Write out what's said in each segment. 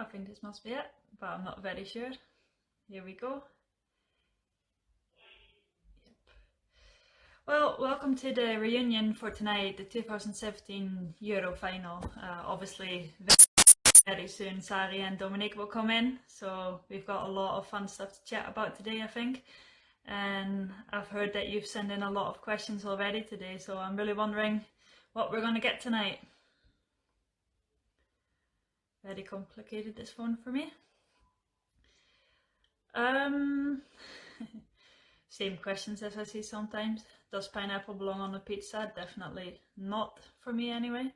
I think this must be it, but I'm not very sure. Here we go. Yep. Well, welcome to the reunion for tonight, the 2017 Euro final. Obviously, very soon Sari and Dominque will come in, so we've got a lot of fun stuff to chat about today, I think. And I've heard that you've sent in a lot of questions already today, so I'm really wondering what we're going to get tonight. Very complicated, this one for me. Same questions as I see sometimes. Does pineapple belong on a pizza? Definitely not for me anyway.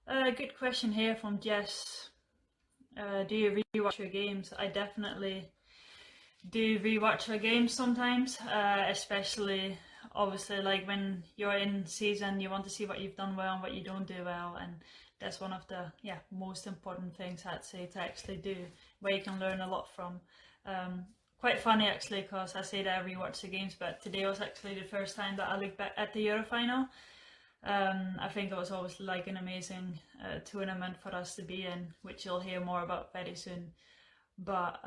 Good question here from Jess. Do you rewatch your games? I definitely do rewatch my games sometimes, especially obviously like when you're in season, you want to see what you've done well and what you don't do well, and that's one of the most important things I'd say to actually do, where you can learn a lot from. Quite funny actually, because I say that I rewatch the games, but today was actually the first time that I looked back at the Euro final. I think it was obviously like an amazing tournament for us to be in, which you'll hear more about very soon. But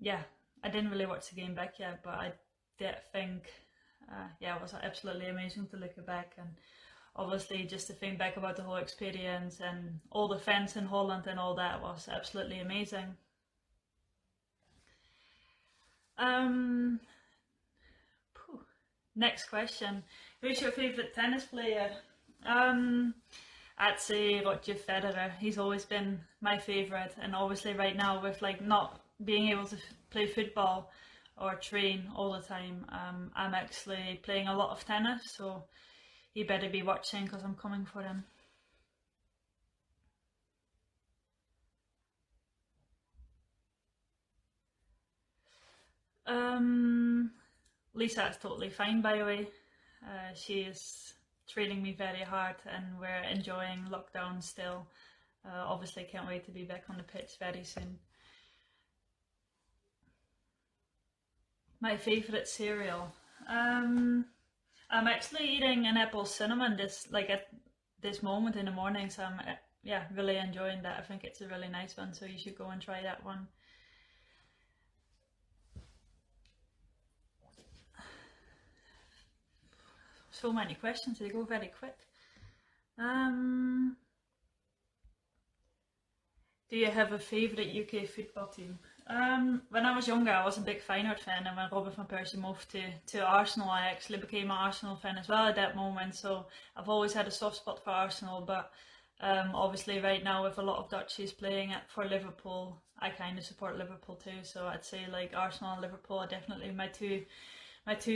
yeah, I didn't really watch the game back yet, but I did think it was absolutely amazing to look back, and obviously just to think back about the whole experience and all the fans in Holland and all that was absolutely amazing. Next question. Who's your favourite tennis player? I'd say Roger Federer. He's always been my favourite, and obviously right now with like not being able to play football or train all the time, I'm actually playing a lot of tennis, so he better be watching because I'm coming for him. Lisa is totally fine, by the way. She is training me very hard and we're enjoying lockdown still. Obviously can't wait to be back on the pitch very soon. My favourite cereal? I'm actually eating an apple cinnamon at this moment in the morning, so I'm really enjoying that. I think it's a really nice one, so you should go and try that one. So many questions, they go very quick. Do you have a favourite UK football team? When I was younger, I was a big Feyenoord fan, and when Robin van Persie moved to Arsenal, I actually became an Arsenal fan as well at that moment. So I've always had a soft spot for Arsenal, but obviously right now with a lot of Dutchies playing for Liverpool, I kind of support Liverpool too. So I'd say like Arsenal and Liverpool are definitely my two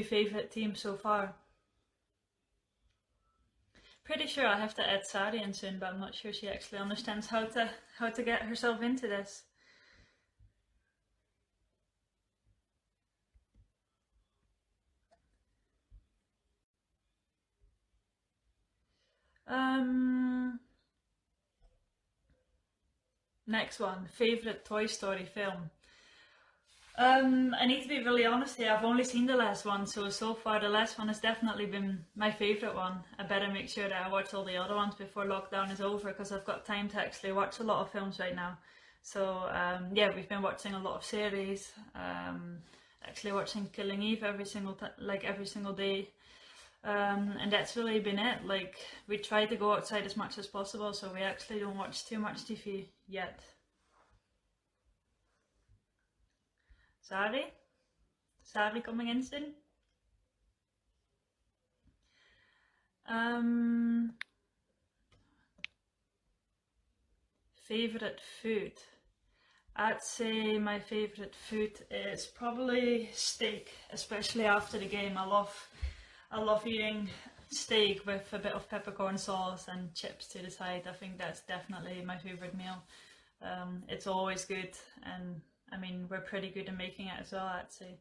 favourite teams so far. Pretty sure I have to add Sari in soon, but I'm not sure she actually understands how to get herself into this. Next one, favourite Toy Story film. I need to be really honest here, I've only seen the last one, so far the last one has definitely been my favourite one. I better make sure that I watch all the other ones before lockdown is over, because I've got time to actually watch a lot of films right now. So yeah, we've been watching a lot of series, actually watching Killing Eve every single day. And that's really been it. Like, we try to go outside as much as possible, so we actually don't watch too much TV yet. Sari? Sari coming in soon? Favourite food? I'd say my favourite food is probably steak, especially after the game. I love eating steak with a bit of peppercorn sauce and chips to the side. I think that's definitely my favourite meal. It's always good, and I mean, we're pretty good at making it as well, I'd say.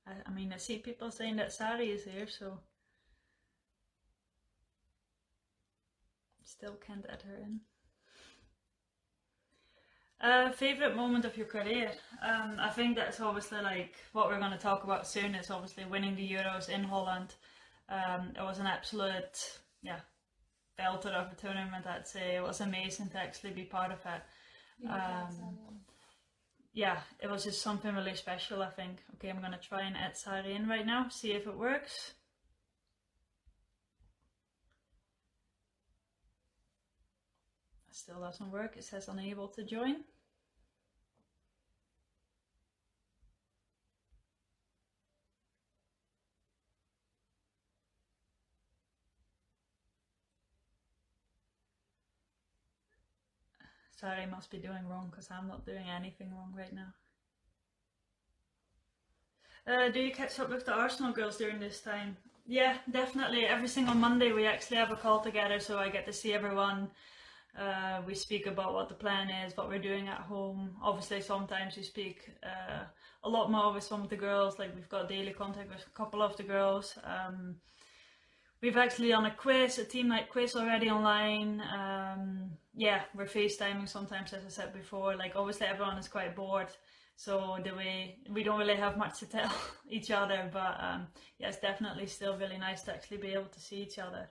I mean, I see people saying that Sari is here, so still can't add her in. Favourite moment of your career? I think that's obviously like what we're going to talk about soon. It's obviously winning the Euros in Holland. It was an absolute belter of a tournament, I'd say. It was amazing to actually be part of it. Yeah, it was just something really special, I think. Okay, I'm gonna try and add Sari in right now, see if it works. It still doesn't work, it says unable to join. Sari must be doing wrong because I'm not doing anything wrong right now. Do you catch up with the Arsenal girls during this time? Yeah, definitely. Every single Monday we actually have a call together, so I get to see everyone. We speak about what the plan is, what we're doing at home. Obviously, sometimes we speak a lot more with some of the girls, like we've got daily contact with a couple of the girls. We've actually done a team night quiz already online. Yeah, we're FaceTiming sometimes, as I said before. Like, obviously everyone is quite bored, so we don't really have much to tell each other, but yeah, it's definitely still really nice to actually be able to see each other.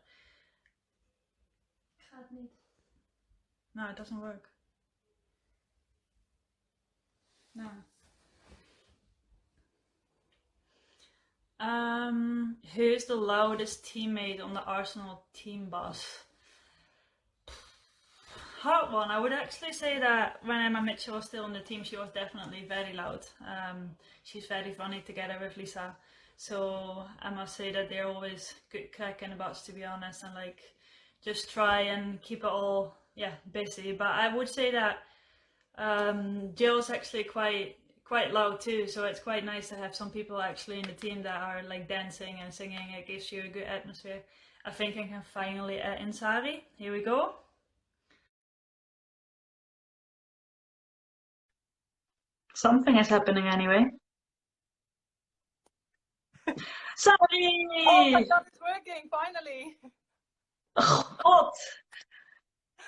No, it doesn't work. No. Who's the loudest teammate on the Arsenal team bus? Hard one. I would actually say that when Emma Mitchell was still on the team, she was definitely very loud. She's very funny together with Lisa. So I must say that they're always good crack in the butts, to be honest, and like just try and keep it all, yeah, busy. But I would say that Jill's actually quite loud too, so it's quite nice to have some people actually in the team that are like dancing and singing. It gives you a good atmosphere. I think I can finally add in Sari. Here we go. Something is happening anyway. Sari! Oh my god, it's working, finally! Hot!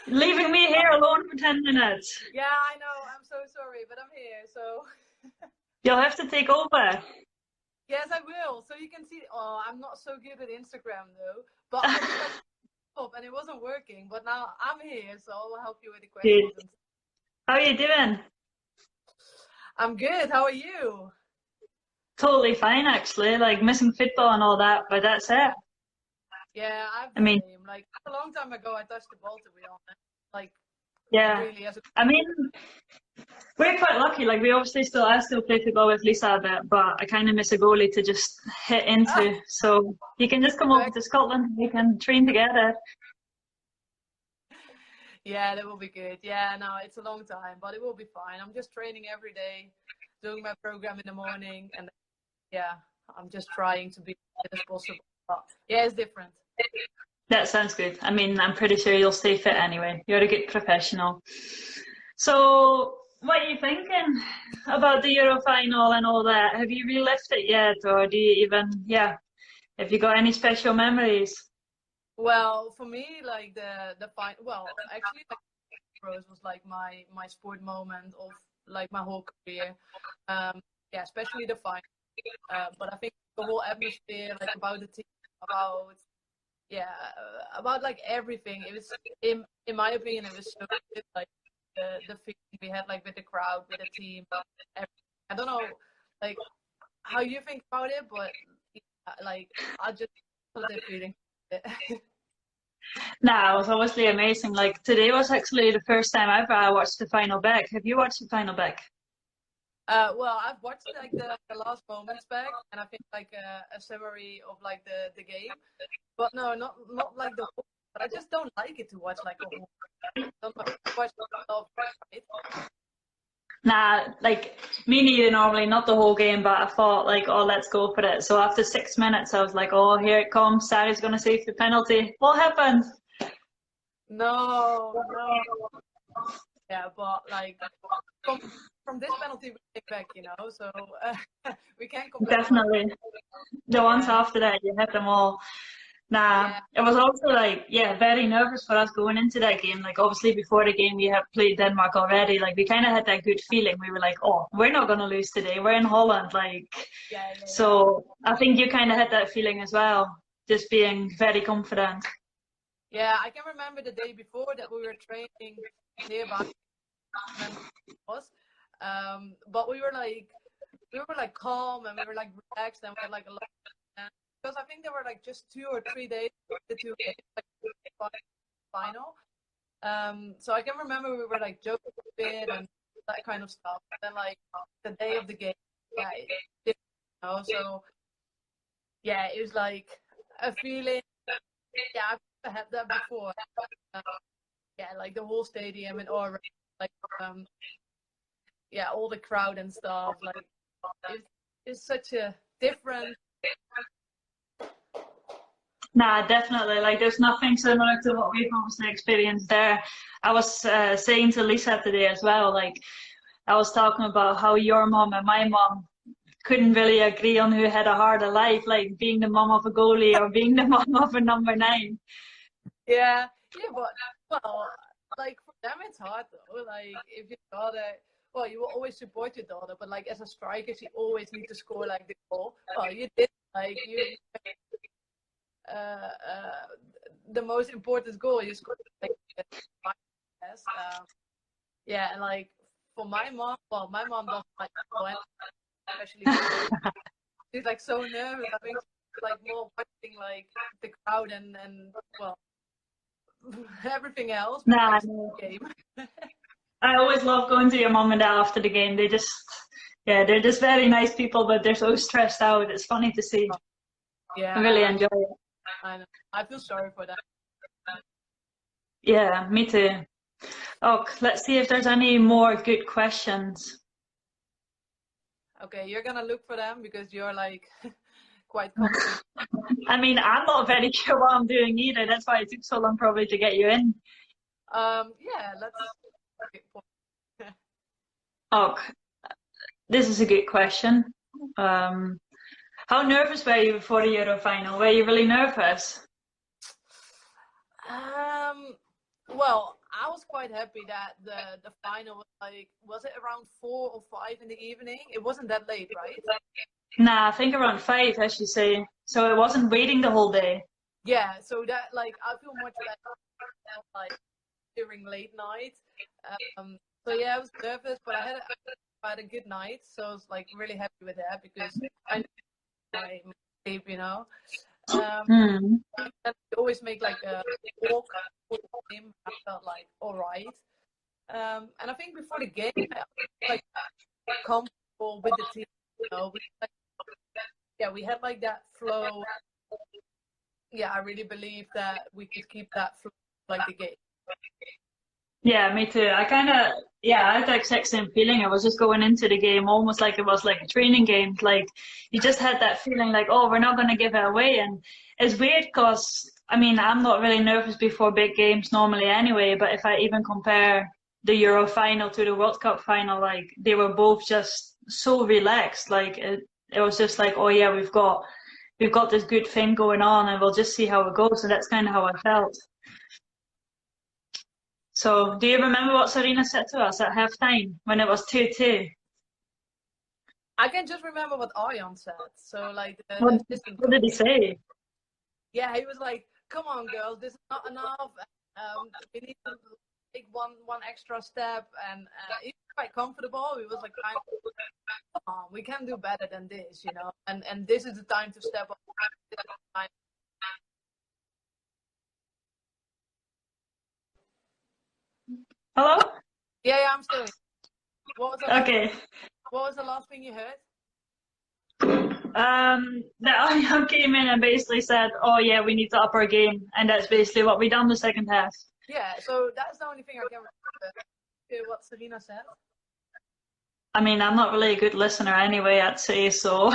Leaving me here alone for 10 minutes. Yeah, I know, I'm so sorry, but I'm here, so... You'll have to take over. Yes, I will, so you can see... Oh, I'm not so good at Instagram though, but I was and it wasn't working, but now I'm here, so I'll help you with the questions. Good. How are you doing? I'm good, how are you? Totally fine, actually. Like, missing football and all that, but that's it. Yeah, I mean, like, a long time ago I touched the ball, to be honest. Like, yeah. really, I mean, we're quite lucky. Like, I still play football with Lisa a bit, but I kind of miss a goalie to just hit into. So you can just come over to Scotland. We can train together. Yeah, that will be good. Yeah, no, it's a long time, but it will be fine. I'm just training every day, doing my program in the morning, and yeah, I'm just trying to be as possible. But yeah, it's different. That sounds good. I mean, I'm pretty sure you'll stay fit anyway. You're a good professional. So, what are you thinking about the Euro final and all that? Have you relived it yet, or do you even, yeah, have you got any special memories? Well, for me, like the final, well, actually, like, Euros was like my sport moment of like my whole career. Yeah, especially the final. But I think the whole atmosphere, like about the team, about like everything. It was in my opinion, it was so good. Like the feeling we had, like with the crowd, with the team. I don't know, like how you think about it, but like I just love that feeling. Nah, it was obviously amazing. Like today was actually the first time ever I watched the final back. Have you watched the final back? Well, I've watched like the last moments back, and I think like a summary of like the game, but no, not like the whole. But I just don't like it to watch like a whole. Don't watch myself, right? Nah, like me neither normally, not the whole game, but I thought like, oh, let's go for it. So after 6 minutes, I was like, oh, here it comes. Sari's gonna save the penalty. What happened? No. Yeah, but like from this penalty we take back, you know, so we can't complain. Definitely. The ones after that, you hit them all. Nah, yeah. It was also like, yeah, very nervous for us going into that game. Like, obviously, before the game, we had played Denmark already. Like, we kind of had that good feeling. We were like, oh, we're not going to lose today. We're in Holland. Like, so I think you kind of had that feeling as well, just being very confident. Yeah, I can remember the day before that we were training nearby. Was, but we were like calm and we were like relaxed and we had like a lot of, because I think there were like just 2 or 3 days the 2 games, like final. So I can remember we were like joking a bit and that kind of stuff. And then like the day of the game, yeah, you know, so yeah, it was like a feeling. Yeah, I've never had that before. Yeah, like the whole stadium and all, like yeah, all the crowd and stuff. Like it's such a different. Nah, definitely. Like, there's nothing similar to what we've obviously experienced there. I was saying to Lisa today as well, like, I was talking about how your mom and my mom couldn't really agree on who had a harder life, like being the mom of a goalie or being the mom of a number 9. Yeah, but well, like for them it's hard though. Like if your daughter, well, you will always support your daughter, but like as a striker, she always need to score like the goal. Well, you did like you. The most important goal you scored. Like, yeah, and like for my mom, well, my mom doesn't like when, especially she's like so nervous. I think she's like more watching like the crowd and well everything else. But, Nah, like, no. game. I always love going to your mom and dad after the game. They're just very nice people, but they're so stressed out. It's funny to see. Yeah, I really enjoy it. I know. I feel sorry for that. Yeah, me too. Oh, let's see if there's any more good questions. Okay, you're gonna look for them because you're like quite confident. I mean, I'm not very sure what I'm doing either. That's why it took so long probably to get you in. Yeah, let's. Oh, this is a good question. How nervous were you before the Euro final? Were you really nervous? Well, I was quite happy that the final was like, was it around 4 or 5 in the evening? It wasn't that late, right? Nah, I think around 5, as you say. So it wasn't waiting the whole day. Yeah, so that like I feel much better like during late night. So yeah, I was nervous, but I had a good night, so I was like really happy with that because I knew my sleep, you know. And we always make like a walk for the game. I felt like all right. And I think before the game, I was like comfortable with the team. You know, we had like that flow. Yeah, I really believe that we could keep that flow like the game. Yeah, me too. I had the exact same feeling. I was just going into the game almost like it was like a training game. Like, you just had that feeling like, oh, we're not going to give it away. And it's weird because, I mean, I'm not really nervous before big games normally anyway, but if I even compare the Euro final to the World Cup final, like, they were both just so relaxed. Like, it was just like, oh yeah, we've got this good thing going on and we'll just see how it goes. So that's kind of how I felt. So, do you remember what Sarina said to us at halftime when it was 2-2? I can just remember what Arjan said. So like What, the assistant what did he say? Yeah, he was like, "Come on, girls, this is not enough. We need to take one extra step." And he was quite comfortable. He was like, "Come on, we can do better than this, you know. And this is the time to step up." Hello? Yeah, I'm still here. Okay. What was the last thing you heard? The Arjan came in and basically said, oh yeah, we need to up our game. And that's basically what we done the second half. Yeah, so that's the only thing I can remember. What Sarina said. I mean, I'm not really a good listener anyway, I'd say, so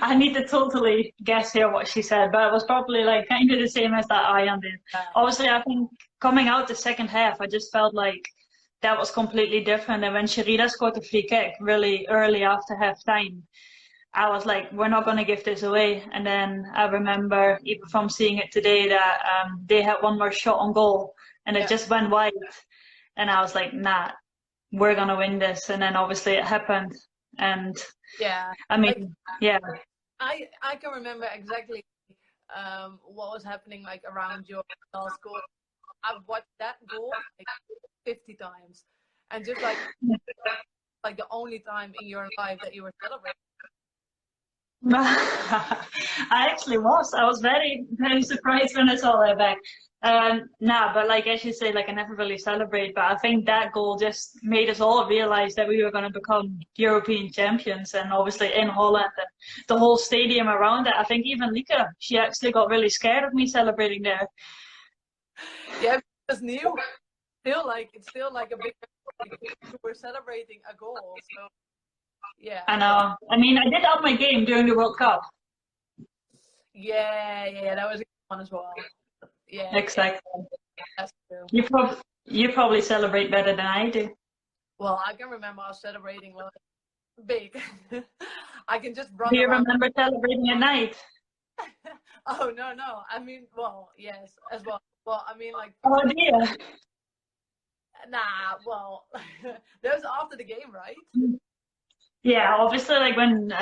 I need to totally guess here what she said, but it was probably like kind of the same as that Arjan did. Obviously, I think coming out the second half, I just felt like that was completely different. And when Sharida scored the free kick really early after half time, I was like, we're not going to give this away. And then I remember, even from seeing it today, that they had one more shot on goal and it just went wide. And I was like, nah, we're going to win this. And then obviously it happened. And yeah, I mean, like, yeah. I can remember exactly what was happening like around your last goal. I've watched that goal like 50 times, and just like the only time in your life that you were celebrating. I actually was. I was very, very surprised when I saw that back. Nah, but like as you say, like I never really celebrate, but I think that goal just made us all realize that we were going to become European champions, and obviously in Holland and the whole stadium around it. I think even Lika, she actually got really scared of me celebrating there. Yeah, because new. It's still like a big. We're celebrating a goal, so yeah. I know. I mean, I did up my game during the World Cup. Yeah, that was a good one as well. Yeah, Exactly. that's true. You probably celebrate better than I do. Well, I can remember I was celebrating like big. I can just run Do you around. remember celebrating at night? Oh no. I mean, well, yes, as well. Well, I mean, like. Oh dear. Nah, well, that was after the game, right? Yeah, obviously, like when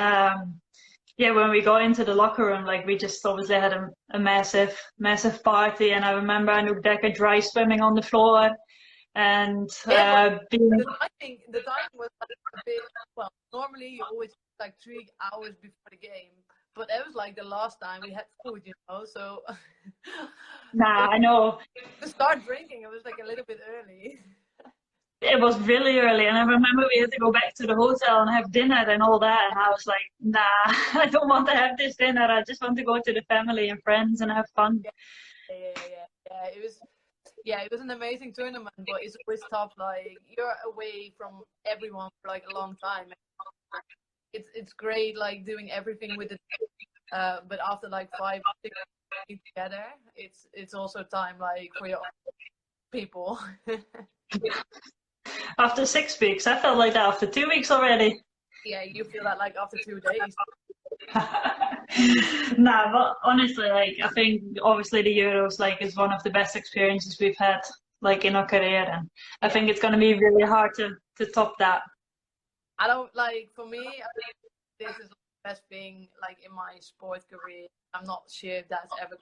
when we got into the locker room, like we just obviously had a massive party, and I remember Anuk dry swimming on the floor, and Yeah, being. the timing was like a bit. Well, normally you always like 3 hours before the game, but that was like the last time we had food, you know. So Nah, I know. to start drinking, it was like a little bit early. It was really early, and I remember we had to go back to the hotel and have dinner and all that, and I was like, nah, I don't want to have this dinner. I just want to go to the family and friends and have fun. Yeah. It was an amazing tournament, but it's always tough. Like you're away from everyone for like a long time. It's great, like doing everything with the. But after like 5, 6 weeks together, it's also time like for your people. After 6 weeks, I felt like that after 2 weeks already. Yeah, you feel that like after 2 days. Nah, but honestly, like I think obviously the Euros like is one of the best experiences we've had like in our career, and I think it's gonna be really hard to top that. I don't like for me. I think this is the best thing like in my sport career. I'm not sure if that's ever.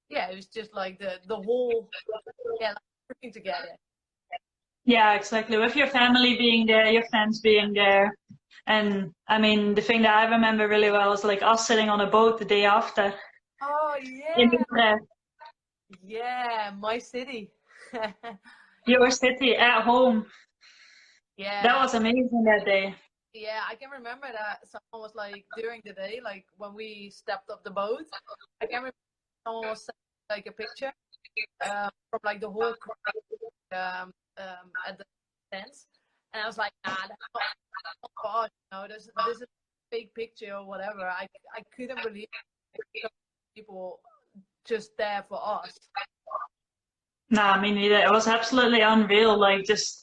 Yeah, it was just like the whole like, working together. Yeah, exactly. With your family being there, your friends being there. And I mean, the thing that I remember really well is like us sitting on a boat the day after Oh in yeah, Utrecht. yeah, my city. Your city at home. Yeah, That was amazing that day. yeah, I can remember that someone was like during the day, like when we stepped off the boat. I can remember someone was sending like a picture from like the whole crowd at the stands, and I was like, nah, that's not for us, you know, this is a fake picture or whatever. I couldn't believe people just there for us. Nah, me neither. It was absolutely unreal. Like just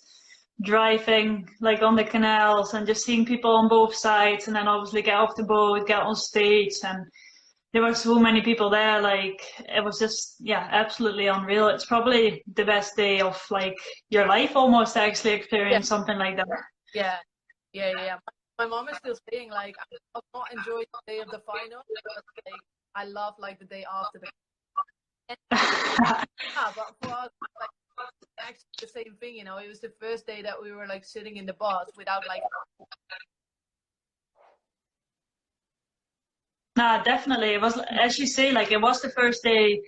driving like on the canals and just seeing people on both sides, and then obviously get off the boat, get on stage, and there were so many people there. Like it was just absolutely unreal. It's probably the best day of like your life almost to actually experience something like that. Yeah. My mom is still saying like I'll not enjoy the day of the final, but like I love like the day after the. But for us, like actually the same thing, you know. It was the first day that we were like sitting in the bus without like. Nah, definitely. It was, as you say, like it was the first day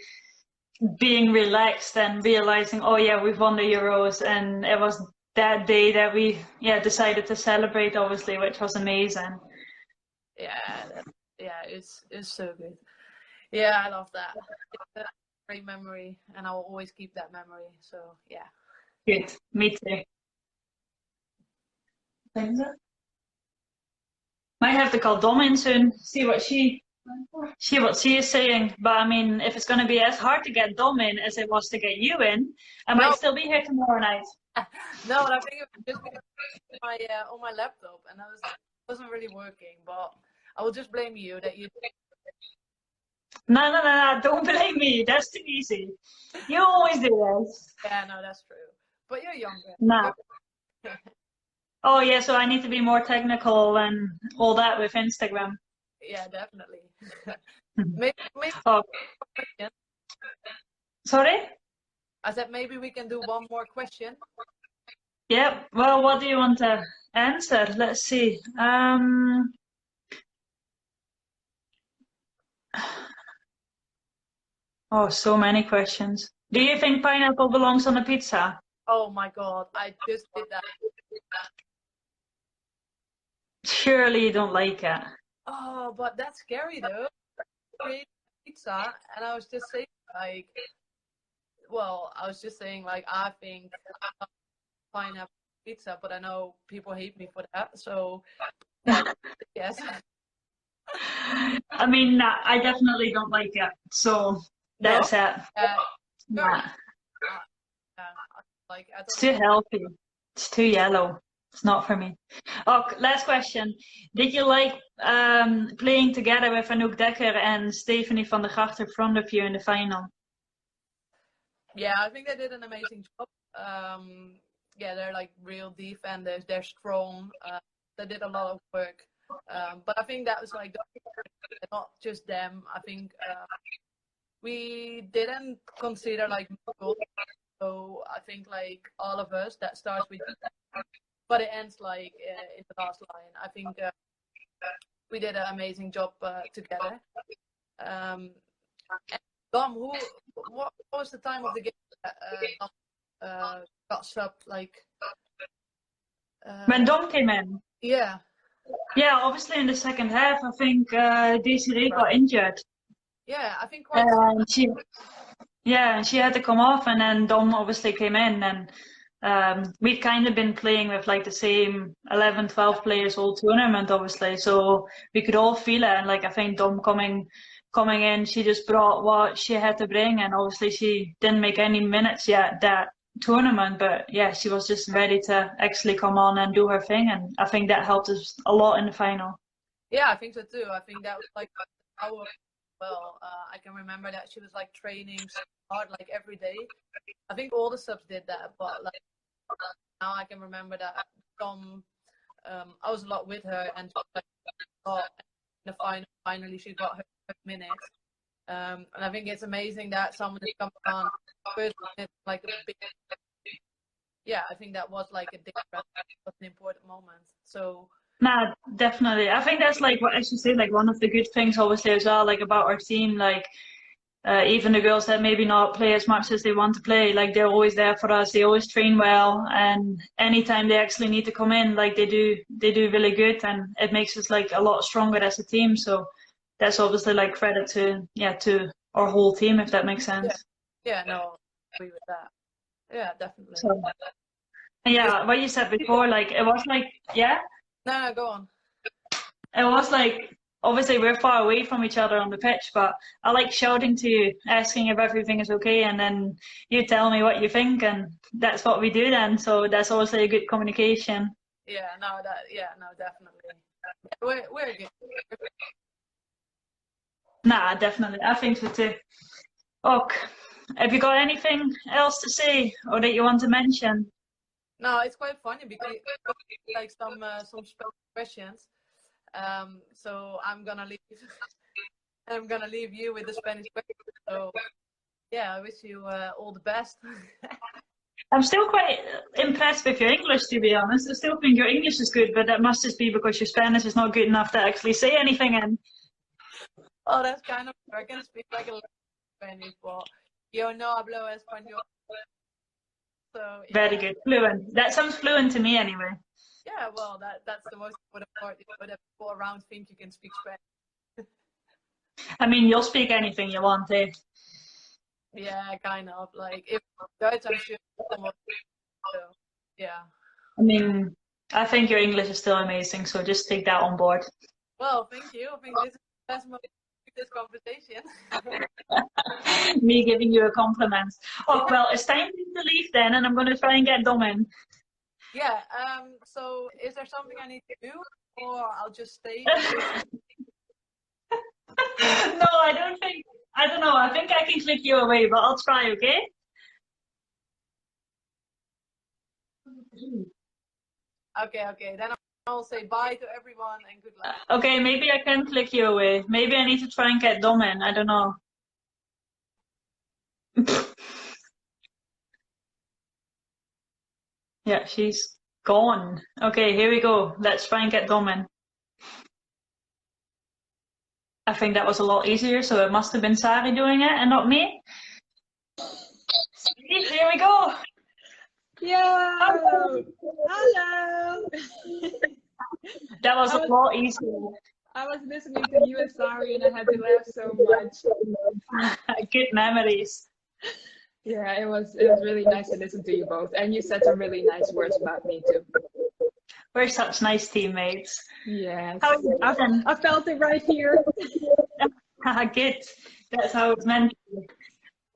being relaxed and realizing, oh yeah, we've won the Euros, and it was that day that we decided to celebrate, obviously, which was amazing. Yeah, it's so good. Yeah, I love that. It's a great memory, and I will always keep that memory. So yeah. Good. Me too. Might have to call Dom in soon, see what she is saying. But I mean, if it's going to be as hard to get Dom in as it was to get you in, I might still be here tomorrow night. No, I think it was just my on my laptop, and wasn't really working. But I will just blame you that you. No, don't blame me. That's too easy. You always do this. Yeah, no, that's true. But you're younger. No. Oh yeah, so I need to be more technical and all that with Instagram. Yeah, definitely. Maybe Oh, question. sorry? I said maybe we can do one more question. Yep. Well, what do you want to answer? Let's see. Oh, so many questions. Do you think pineapple belongs on a pizza? Oh my god, I just did that. Surely you don't like it. Oh, but that's scary though. Create pizza, and I was just saying like, well, I was just saying like I think pineapple pizza, but I know people hate me for that. So yes. I mean, nah, I definitely don't like it. So No? that's it. Sure. Nah. Yeah, like I It's don't too know. healthy. It's too yellow. It's not for me. Oh, last question. Did you like playing together with Anouk Dekker and Stephanie van der Gracht in front of you in the final? Yeah, I think they did an amazing job. Yeah, they're like real defenders. They're strong. They did a lot of work. But I think that was like not just them. I think we didn't consider like goals. So I think like all of us that starts with, but it ends like in the last line. I think we did an amazing job together. And Dom, what was the time of the game that got subbed? Like, When Dom came in? yeah, Yeah, obviously in the second half, I think Desiree got injured. yeah, I think quite. And she had to come off, and then Dom obviously came in, and we'd kind of been playing with like the same 11, 12 players all tournament, obviously, so we could all feel it. And like I think Dom coming in, she just brought what she had to bring, and obviously she didn't make any minutes yet that tournament, but yeah, she was just ready to actually come on and do her thing, and I think that helped us a lot in the final. Yeah, I think so too. I think that was like our. Well, I can remember that she was like training so hard, like every day. I think all the subs did that, but like now I can remember that Dom. I was a lot with her, and like, in the final, finally she got her minutes. And I think it's amazing that someone is coming on first minute, like a big. Yeah, I think that was like a different, an important moment. So Nah, definitely. I think that's like what I should say, like one of the good things obviously as well, like about our team, like even the girls that maybe not play as much as they want to play, like they're always there for us. They always train well, and anytime they actually need to come in, like they do really good, and it makes us like a lot stronger as a team. So that's obviously like credit to our whole team, if that makes sense. yeah, no, I agree with that. Yeah, definitely. So yeah, what you said before, like it was like yeah, No, go on. it was like obviously we're far away from each other on the pitch, but I like shouting to you, asking if everything is okay, and then you tell me what you think, and that's what we do then. So that's obviously a good communication. Yeah, no, definitely. We're good. Nah, definitely. I think so too. Ok, have you got anything else to say or that you want to mention? No, it's quite funny because like some special questions. So I'm gonna leave. I'm gonna leave you with the Spanish question. So yeah, I wish you all the best. I'm still quite impressed with your English, to be honest. I still think your English is good, but that must just be because your Spanish is not good enough to actually say anything in. Oh, that's kind of. I can speak like a little Spanish, but yo no hablo español. So Very yeah, good. Fluent. That sounds fluent to me anyway. yeah. Well, that's the most important part. You know, that people around think you can speak Spanish. I mean, you'll speak anything you want, eh? Yeah, kind of. Like if Dutch, I'm sure someone. So yeah. I mean, I think your English is still amazing, so just take that on board. Well, thank you. I think this is the best moment of this conversation. Me giving you a compliment. Oh, Yeah. well, it's time to leave then, and I'm going to try and get Dom in. Yeah. So, is there something I need to do, or I'll just stay? No, I don't know. I think I can click you away, but I'll try, okay? Okay. Okay. Then I'll say bye to everyone and good luck. Okay, maybe I can click you away. Maybe I need to try and get Dom in. I don't know. Yeah, she's gone. Okay, here we go. Let's try and get Dom in. I think that was a lot easier, so it must have been Sari doing it and not me. Here we go. Yeah. Hello. That was a lot easier. I was listening to you and Sari and I had to laugh so much. Good memories. Yeah, it was really nice to listen to you both. And you said some really nice words about me too. We're such nice teammates. Yes. How are you doing? I felt it right here. Good. That's how it's meant to be.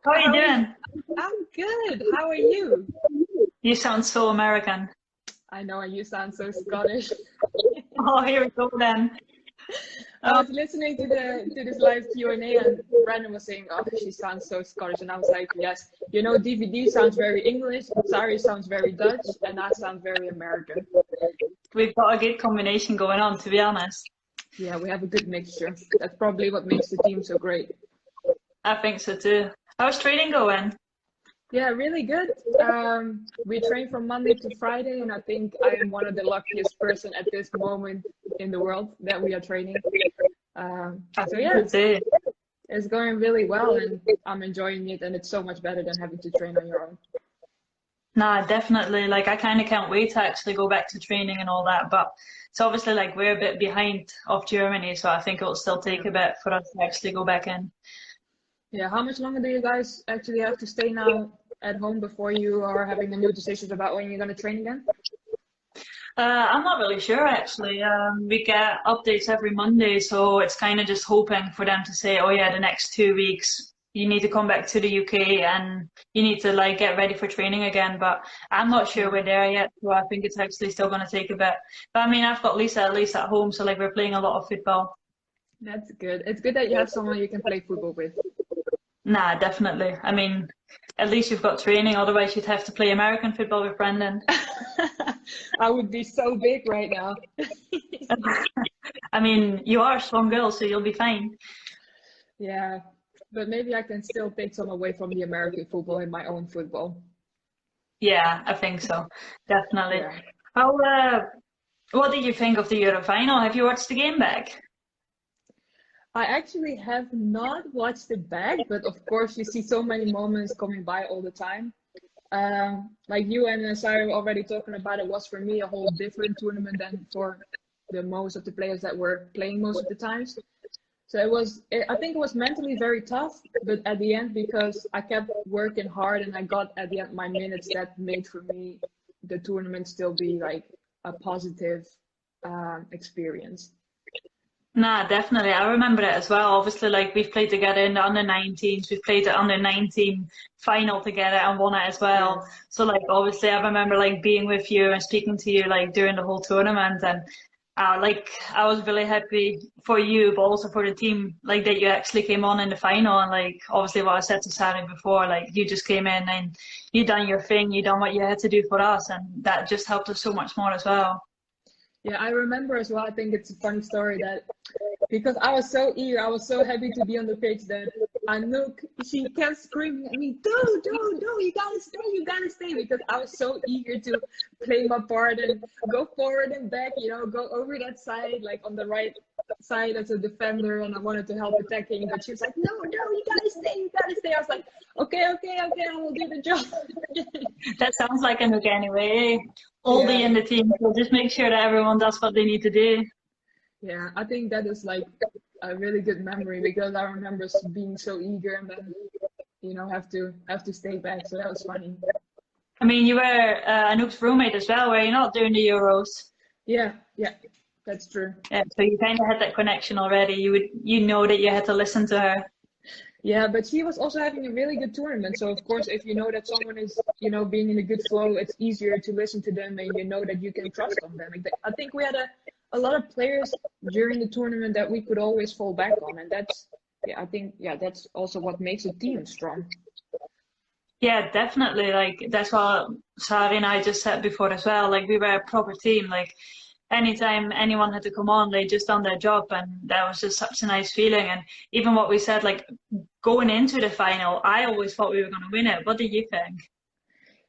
How are you doing? I'm good. How are you? You sound so American. I know, and you sound so Scottish. Oh, here we go then. I was listening to this live Q&A and Brandon was saying, oh, she sounds so Scottish. And I was like, yes, you know, DVD sounds very English, Sari sounds very Dutch, and I sound very American. We've got a good combination going on, to be honest. Yeah, we have a good mixture. That's probably what makes the team so great. I think so too. How's training going? Yeah, really good. We train from Monday to Friday, and I think I am one of the luckiest person at this moment in the world that we are training. So yeah, it's going really well, and I'm enjoying it, and it's so much better than having to train on your own. Nah, definitely. Like, I kind of can't wait to actually go back to training and all that, but it's obviously like we're a bit behind of Germany, so I think it'll still take a bit for us to actually go back in. Yeah, how much longer do you guys actually have to stay now at home before you are having the new decisions about when you're going to train again? I'm not really sure actually. We get updates every Monday, so it's kind of just hoping for them to say, oh yeah, the next 2 weeks you need to come back to the UK and you need to like get ready for training again. But I'm not sure we're there yet, so I think it's actually still going to take a bit. But I mean, I've got Lisa at least at home, so like we're playing a lot of football. That's good. It's good that you have someone you can play football with. Nah, definitely. I mean, at least you've got training, otherwise you'd have to play American football with Brendan. I would be so big right now. I mean, you are a strong girl, so you'll be fine. Yeah, but maybe I can still take some away from the American football in my own football. Yeah, I think so. Definitely. Yeah. How, what did you think of the Euro final? Have you watched the game back? I actually have not watched it back, but of course you see so many moments coming by all the time. Like you and Sari were already talking about, it was for me a whole different tournament than for the most of the players that were playing most of the times. So I think it was mentally very tough, but at the end, because I kept working hard and I got at the end my minutes, that made for me the tournament still be like a positive experience. Nah, definitely. I remember it as well. Obviously, like we've played together in the under-19s, we've played the under-19 final together and won it as well. Yes. So like obviously I remember like being with you and speaking to you like during the whole tournament, and like I was really happy for you, but also for the team, like that you actually came on in the final. And like obviously what I said to Sari before, like you just came in and you done your thing, you done what you had to do for us, and that just helped us so much more as well. Yeah, I remember as well. I think it's a funny story that because I was so eager, I was so happy to be on the pitch that Anouk, she kept screaming at me, do, you gotta stay, because I was so eager to play my part and go forward and back, you know, go over that side, like on the right side as a defender, and I wanted to help attacking, but she was like, no, you gotta stay. I was like, okay, I will do the job. That sounds like Anouk anyway. Oldie in the team, so just make sure that everyone does what they need to do. Yeah, I think that is like a really good memory, because I remember being so eager and then, you know, have to stay back. So that was funny. I mean, you were Anouk's roommate as well, were you not, during the Euros? Yeah, that's true. Yeah, so you kind of had that connection already. You know that you had to listen to her. Yeah, but she was also having a really good tournament. So of course, if you know that someone is, you know, being in a good flow, it's easier to listen to them, and you know that you can trust on them. I think we had a lot of players during the tournament that we could always fall back on, and that's that's also what makes a team strong. Yeah, definitely. Like that's what Sari and I just said before as well. Like we were a proper team. Like anytime anyone had to come on, they just done their job, and that was just such a nice feeling. And even what we said, like going into the final, I always thought we were going to win it. What do you think?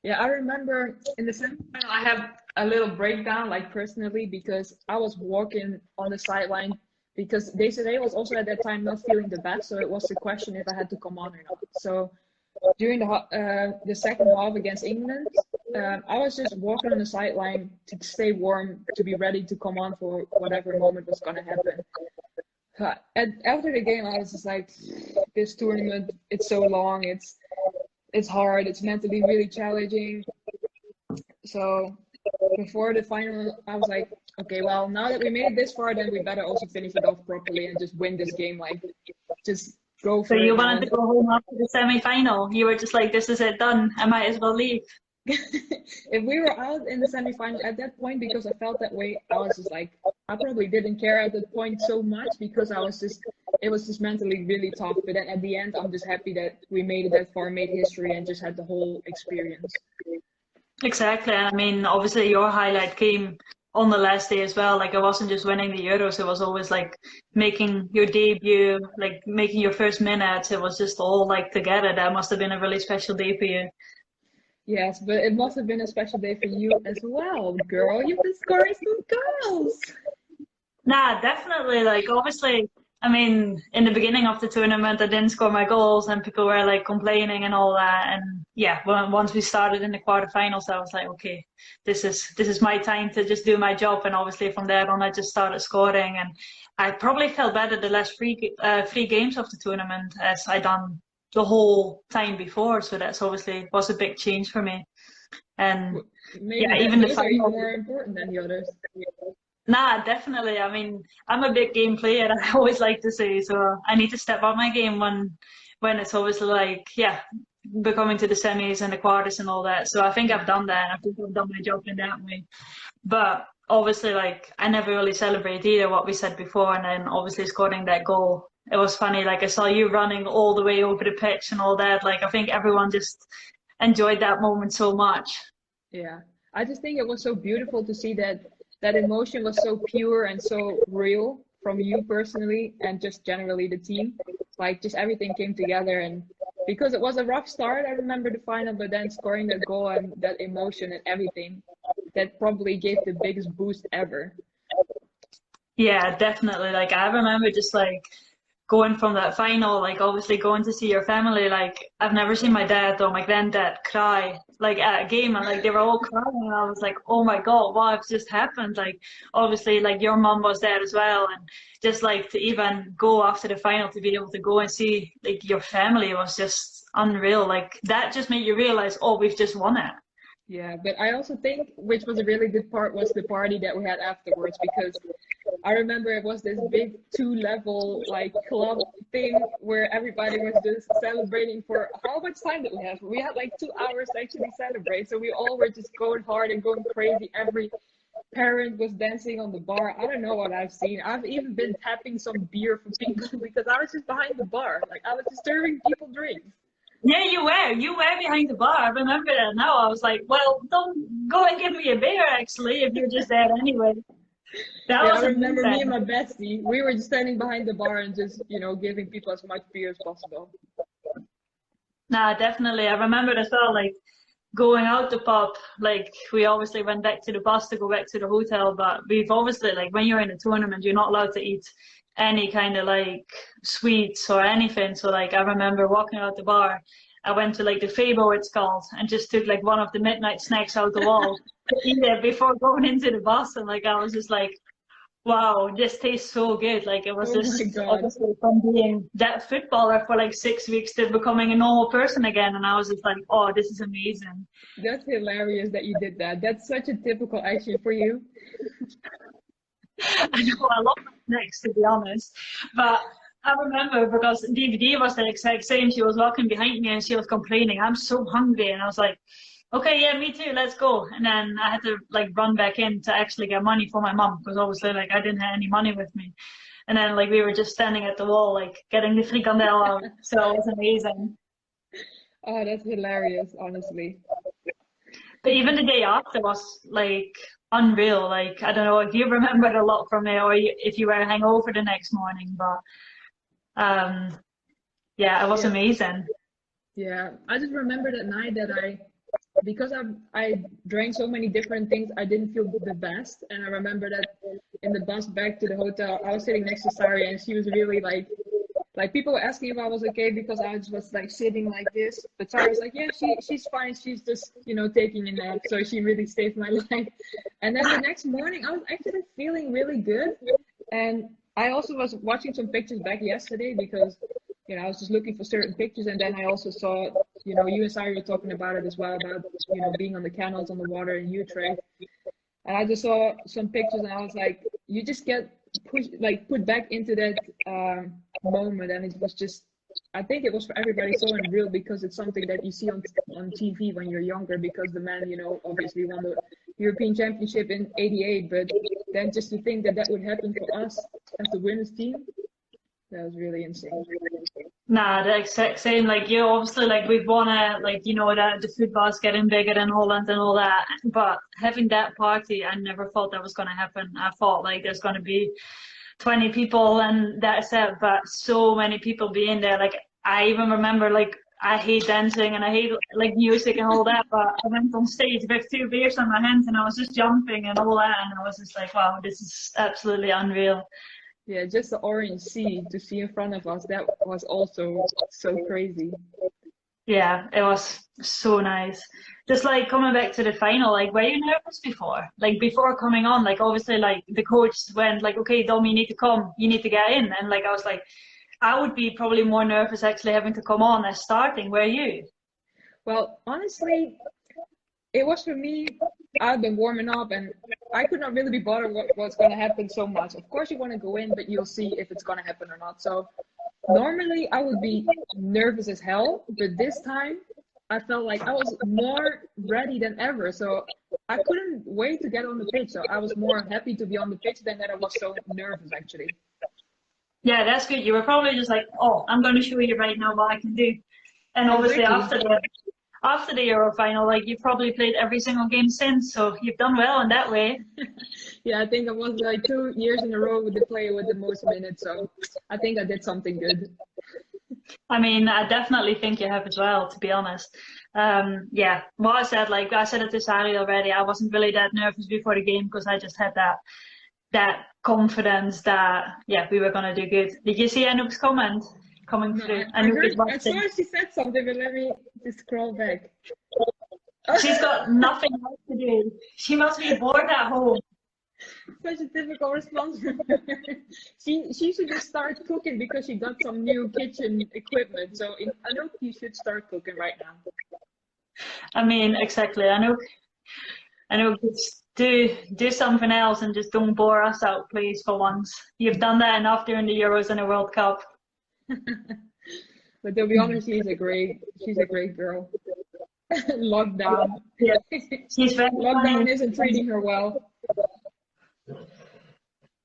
Yeah, I remember in the semifinal, I have a little breakdown, like personally, because I was walking on the sideline because Desiree was also at that time not feeling the best, so it was the question if I had to come on or not. So during the second half against England, I was just walking on the sideline to stay warm, to be ready to come on for whatever moment was going to happen. And after the game, I was just like, this tournament, it's so long, it's hard, it's mentally really challenging. So before the final, I was like, okay, well, now that we made it this far, then we better also finish it off properly and just win this game. Like, just go for it. So you wanted to go home after the semi-final? You were just like, this is it, done. I might as well leave. If we were out in the semi-final at that point, because I felt that way, I was just like, I probably didn't care at that point so much because it was just mentally really tough. But then at the end, I'm just happy that we made it that far, made history, and just had the whole experience. Exactly. And I mean, obviously your highlight came on the last day as well. Like, it wasn't just winning the Euros, it was always like making your debut, like making your first minutes. It was just all like together. That must have been a really special day for you. Yes, but it must have been a special day for you as well, girl. You've been scoring some goals. Nah, definitely. Like, obviously, I mean, in the beginning of the tournament, I didn't score my goals, and people were like complaining and all that. And yeah, once we started in the quarterfinals, I was like, okay, this is my time to just do my job. And obviously, from there on, I just started scoring, and I probably felt better the last three games of the tournament as I done the whole time before. So that's obviously was a big change for me. And maybe yeah, even the final are more important than the others. Nah, definitely. I mean, I'm a big game player, I always like to say, so I need to step up my game when it's obviously like, yeah, becoming to the semis and the quarters and all that. So I think I've done that. I think I've done my job in that way. But obviously, like, I never really celebrate either what we said before, and then obviously scoring that goal. It was funny, like I saw you running all the way over the pitch and all that. Like, I think everyone just enjoyed that moment so much. Yeah, I just think it was so beautiful to see that emotion was so pure and so real from you personally and just generally the team. Like, just everything came together, and because it was a rough start, I remember the final, but then scoring that goal and that emotion and everything, that probably gave the biggest boost ever. Yeah, definitely. Like, I remember just like going from that final, like obviously going to see your family. Like, I've never seen my dad or my granddad cry like at a game, and like they were all crying, and I was like, oh my God, what's just happened? Like, obviously, like your mom was there as well, and just like to even go after the final, to be able to go and see like your family was just unreal. Like, that just made you realize, oh, we've just won it. Yeah, but I also think, which was a really good part, was the party that we had afterwards, because I remember it was this big 2-level like club thing where everybody was just celebrating for how much time did we have? We had like 2 hours to actually celebrate. So we all were just going hard and going crazy. Every parent was dancing on the bar. I don't know what I've seen. I've even been tapping some beer for people because I was just behind the bar. Like, I was just serving people drinks. Yeah, you were behind the bar. I remember that now. I was like, well, don't go and give me a beer actually if you're just there anyway. That was I remember me and my bestie, we were just standing behind the bar and just, giving people as much beer as possible. Nah, definitely. I remember as well, like going out the pub, like we obviously went back to the bus to go back to the hotel, but we've obviously, like, when you're in a tournament, you're not allowed to eat any kind of like sweets or anything. So like I remember walking out the bar, I went to like the Fabo, it's called, and just took like one of the midnight snacks out the wall to eat it before going into the bus. And like I was just like, wow, this tastes so good. Like, it was just obviously from being that footballer for like 6 weeks to becoming a normal person again. And I was just like, oh, this is amazing. That's hilarious that you did that. That's such a typical action for you. I know, I love snacks, to be honest. But I remember because DVD was the exact same. She was walking behind me and she was complaining, I'm so hungry. And I was like, okay, yeah, me too, let's go. And then I had to like run back in to actually get money for my mom, because obviously like I didn't have any money with me. And then like we were just standing at the wall, like getting the frikandel out. So it was amazing. Oh, that's hilarious, honestly. But even the day after was like unreal. Like, I don't know if you remembered a lot from it or if you were hungover the next morning, but yeah, it was Yeah, amazing. yeah. I just remember that night that because I drank so many different things, I didn't feel the best. And I remember that in the bus back to the hotel, I was sitting next to Sari, and she was really like people were asking if I was okay because I just was like sitting like this. But Sarah was like, yeah, she's fine. She's just, taking a nap. So she really saved my life. And then the next morning, I was actually feeling really good. And I also was watching some pictures back yesterday because, I was just looking for certain pictures. And then I also saw, you and Sarah were talking about it as well, about, being on the canals on the water in Utrecht. And I just saw some pictures and I was like, you just get put back into that moment. And it was just, I think it was for everybody so unreal because it's something that you see on TV when you're younger because the man, obviously won the European Championship in '88. But then just to think that that would happen for us as the women's team, that was really insane. Nah, the exact same. Like you, obviously, like we've won it, like that the football's getting bigger in Holland and all that. But having that party, I never thought that was going to happen. I thought like there's going to be 20 people and that's it. But so many people being there. Like I even remember, like I hate dancing and I hate like music and all that. But I went on stage with 2 beers in my hands and I was just jumping and all that. And I was just like, wow, this is absolutely unreal. Yeah, just the orange sea to see in front of us, that was also so crazy. Yeah, it was so nice. Just like coming back to the final, like were you nervous before? Like before coming on, like obviously like the coach went like, okay, Dom, you need to come, you need to get in. And like I was like, I would be probably more nervous actually having to come on as starting. Were you? Well, honestly, it was for me, I've been warming up and I could not really be bothered what's going to happen so much. Of course, you want to go in, but you'll see if it's going to happen or not. So normally I would be nervous as hell, but this time I felt like I was more ready than ever. So I couldn't wait to get on the pitch. So I was more happy to be on the pitch than that I was so nervous actually. Yeah, that's good. You were probably just like, oh, I'm going to show you right now what I can do. And obviously Exactly. after the Euro final, like you've probably played every single game since, so you've done well in that way. Yeah, I think I was like 2 years in a row with the player with the most minutes, so I think I did something good. I mean, I definitely think you have as well, to be honest. Yeah, what I said, like I said it to Sari already, I wasn't really that nervous before the game because I just had that confidence that yeah, we were gonna do good. Did you see Anouk's comment coming No, through? I Anouk is heard, I watching. saw she said something, but let me just scroll back. She's got nothing else to do. She must be bored at home. Such a typical response from her. She should just start cooking because she got some new kitchen equipment. So I know you should start cooking right now. I mean, exactly. I know. Just do something else and just don't bore us out, please, for once. You've done that enough during the Euros and the World Cup. But to be honest, she's a great girl. Lockdown. Yeah, she's very Lockdown funny. isn't treating her well.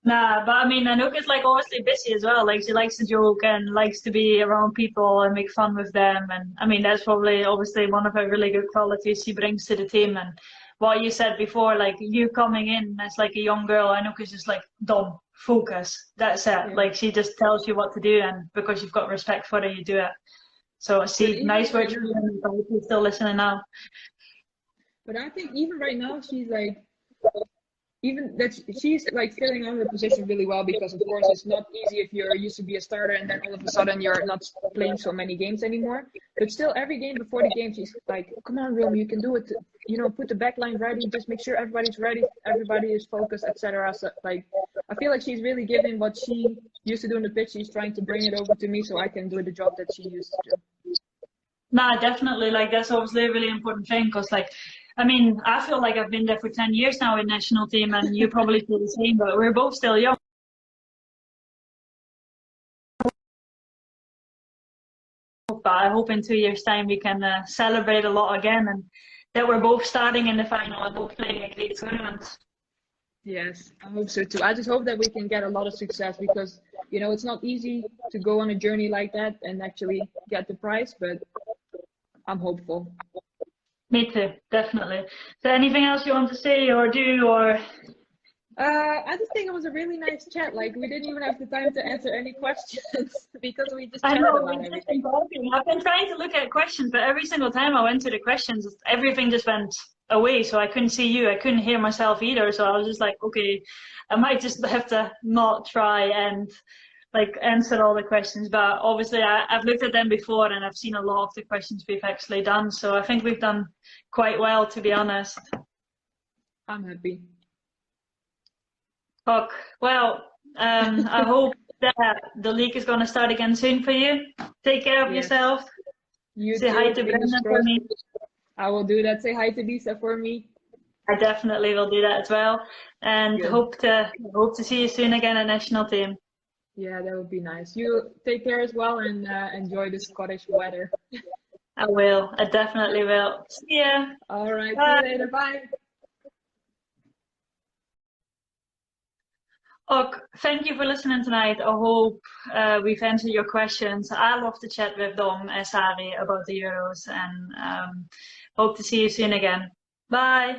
Nah, but I mean, Anouk is like obviously busy as well. Like she likes to joke and likes to be around people and make fun with them. And I mean, that's probably obviously one of her really good qualities she brings to the team. And what you said before, like you coming in as like a young girl, Anouk is just like, Dom, focus. That's it. Yeah. Like she just tells you what to do, and because you've got respect for her, you do it. So see, nice words from you. If you're still listening now. But I think even right now, she's like, even that she's like filling out her position really well because of course it's not easy if you're used to be a starter and then all of a sudden you're not playing so many games anymore. But still, every game before the game, she's like, "Come on, Rome, you can do it. Put the back line ready. Just make sure everybody's ready, everybody is focused, etc." So like, I feel like she's really giving what she used to do on the pitch. She's trying to bring it over to me so I can do the job that she used to do. Nah, definitely. Like that's obviously a really important thing because, like, I mean, I feel like I've been there for 10 years now in national team, and you probably feel the same. But we're both still young. But I hope in 2 years' time we can celebrate a lot again, and that we're both starting in the final and both playing a great tournament. Yes, I hope so too. I just hope that we can get a lot of success because it's not easy to go on a journey like that and actually get the prize, but I'm hopeful. Me too, definitely. So anything else you want to say or do, or? I just think it was a really nice chat. Like we didn't even have the time to answer any questions because we just I chatted know, about we've just been everything. talking. I've been trying to look at questions, but every single time I went to the questions, everything just went away. So I couldn't see you. I couldn't hear myself either. So I was just like, okay, I might just have to not try and like answer all the questions. But obviously, I've looked at them before and I've seen a lot of the questions we've actually done. So I think we've done quite well, to be honest. I'm happy. Fuck. Well, I hope that the league is going to start again soon for you. Take care of Yes. yourself. You Say too. hi to Fingers Brendan for crossed. me. I will do that. Say hi to Lisa for me. I definitely will do that as well. And Good. hope to see you soon again at national team. Yeah, that would be nice. You take care as well and enjoy the Scottish weather. I will. I definitely will. See ya. All right. See Bye. you later. Bye. Ok, thank you for listening tonight. I hope we've answered your questions. I love to chat with Dom and Sari about the Euros, and hope to see you soon again. Bye.